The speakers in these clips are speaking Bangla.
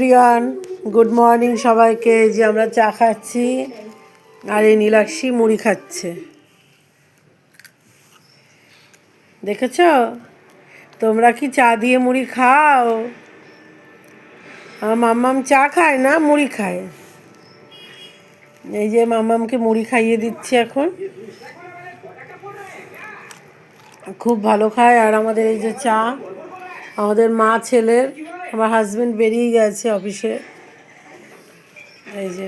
এভরিওয়ান, গুড মর্নিং সবাইকে। যে আমরা চা খাচ্ছি আর এই নীলাক্ষী মুড়ি খাচ্ছে, দেখেছ? তোমরা কি চা দিয়ে মুড়ি খাও? আমার মাম্মাম চা খায় না, মুড়ি খায়। এই যে মাম্মামকে মুড়ি খাইয়ে দিচ্ছি এখন, খুব ভালো খায়। আর আমাদের এই যে চা, আমাদের মা ছেলের, আমার হাজব্যান্ড বেরিয়ে গেছে অফিসে। এই যে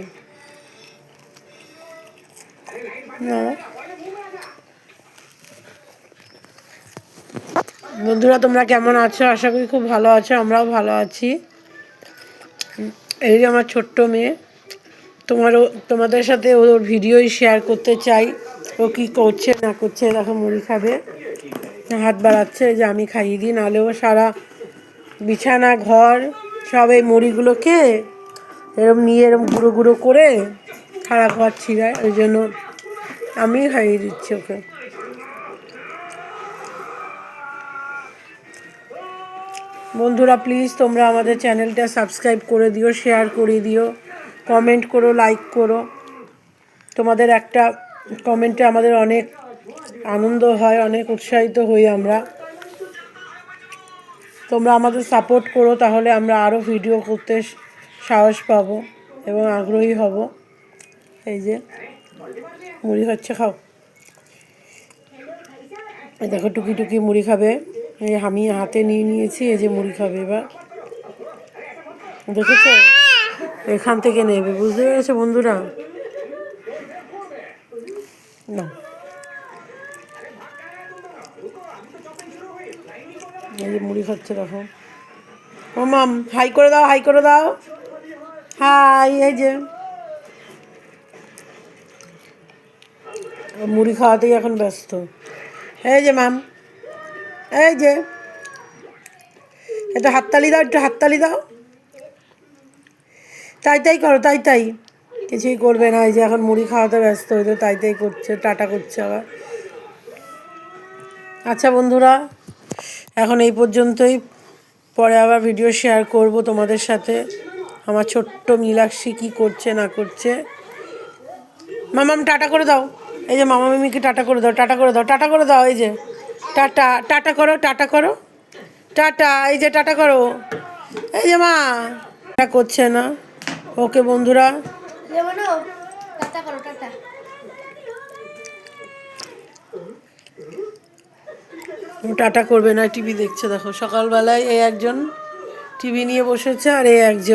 বন্ধুরা, তোমরা কেমন আছো? আশা করি খুব ভালো আছো, আমরাও ভালো আছি। এই যে আমার ছোট্ট মেয়ে, তোমাদের সাথে ওর ভিডিওই শেয়ার করতে চাই। ও কি করছে না করছে, দেখো মুড়ি খাবে, হাত বাড়াচ্ছে যে আমি খাইয়ে দিই, নাহলেও সারা বিছানা ঘর সব এই মুড়িগুলোকে এরম নিয়ে এরম গুঁড়ো গুঁড়ো করে সারা ঘর ছিঁড়ায়। ওই জন্য আমি খাইয়ে দিচ্ছি ওকে। বন্ধুরা প্লিজ তোমরা আমাদের চ্যানেলটা সাবস্ক্রাইব করে দিও, শেয়ার করে দিও, কমেন্ট করো, লাইক করো। তোমাদের একটা কমেন্টে আমাদের অনেক আনন্দ হয়, অনেক উৎসাহিত হই আমরা। তোমরা আমাদের সাপোর্ট করো, তাহলে আমরা আরও ভিডিও করতে সাহস পাবো এবং আগ্রহী হব। এই যে মুড়ি হচ্ছে, খাও। এই দেখো টুকি টুকি মুড়ি খাবে, এই আমি হাতে নিয়ে নিয়েছি। এই যে মুড়ি খাবে এবার, দেখেছো? এখান থেকে নেবে, বুঝতে পেরেছো বন্ধুরা? না, এই যে মুড়ি খাচ্ছে, দেখো। ও মাম, হাই করে দাও, হাই করে দাও, হাই। এই যে মুড়ি খাওয়াতেই এখন ব্যস্ত। এই যে মাম, এই যে একটু হাততালি দাও, একটু হাততালি দাও। তাই তাই করো, তাই তাই, কিছুই করবে না। এই যে এখন মুড়ি খাওয়াতে ব্যস্ত, ওই তো তাই তাই করছে, টাটা করছে আবার। আচ্ছা বন্ধুরা, এখন এই পর্যন্তই, পরে আবার ভিডিও শেয়ার করব তোমাদের সাথে। আমার ছোট্ট নীলাক্ষী কী করছে না করছে। মামাম টাটা করে দাও, এই যে মামা মিমিকে টাটা করে দাও, টাটা করে দাও, টাটা করে দাও। এই যে টাটা, টাটা করো, টাটা করো, টাটা। এই যে টাটা করো, এই যে মা টাটা করছে না। ওকে বন্ধুরা, টাটা করবে না, টিভি দেখছে। দেখো সকালবেলায় এই একজন টিভি নিয়ে বসেছে আর এই একজন